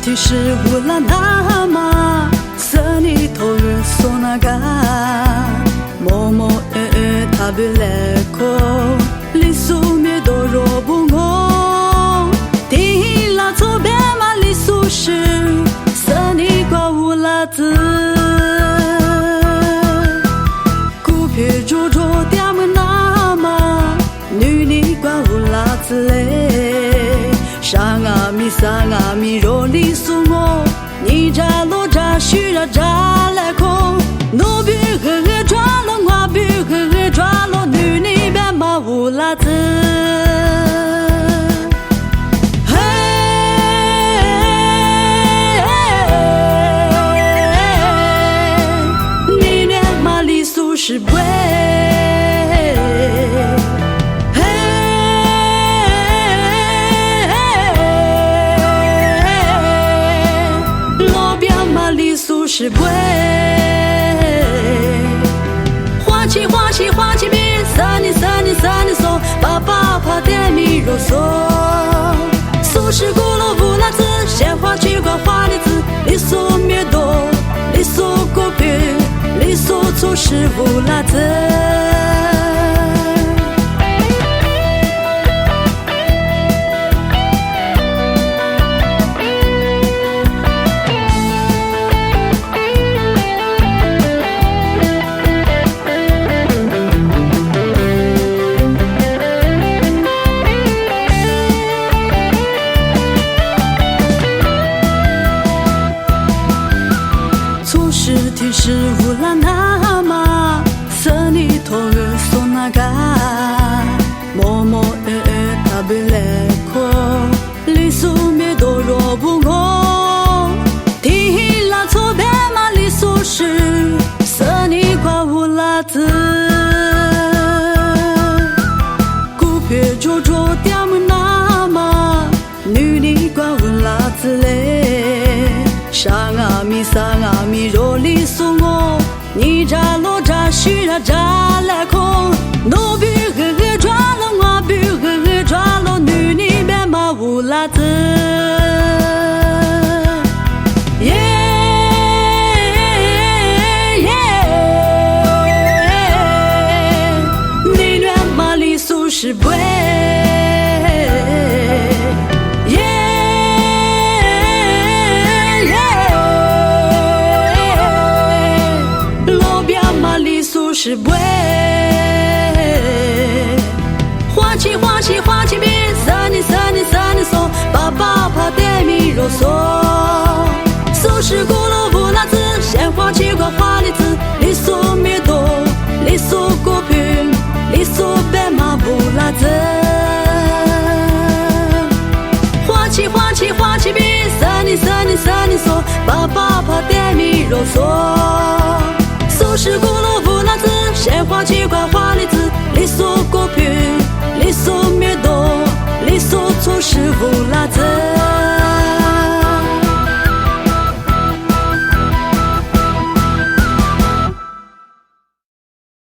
提示乌拉那玛，色尼头日索那嘎，默默他比来口，里苏灭多若不我，地拉错别嘛里苏是，色尼瓜乌拉子，古皮猪猪点么那玛，女尼瓜乌拉子嘞。上阿弥若里苏我，你扎罗扎须ra扎来空，努比呵抓了我比呵抓了女你别马乌拉子，嘿，你连马里苏是不？是不？花起花起花起米，三你嗦，爸爸怕点米肉嗦。苏是咕噜乌拉子，鲜花去挂花的子，里苏灭多，里苏古皮，里苏粗是乌拉子。提示乌拉那玛，色尼头日索那嘎，默默他比来口，里苏灭多若不我，提拉错别嘛里苏是，色尼瓜乌拉子，古皮猪猪点么那玛，女尼瓜乌拉子嘞。上阿弥若里苏我，你扎罗扎须ra扎来空，努比呵抓了我比呵抓了女你别马乌拉子，耶耶，你连马里苏是不？是不？花起花起花起米，色尼嗦，爸爸怕点米肉嗦。苏是咕噜乌拉子，鲜花去挂花的子，里苏灭多，里苏古皮，里苏别马乌拉子。花起花起花起米，色尼嗦，爸爸怕点米肉嗦。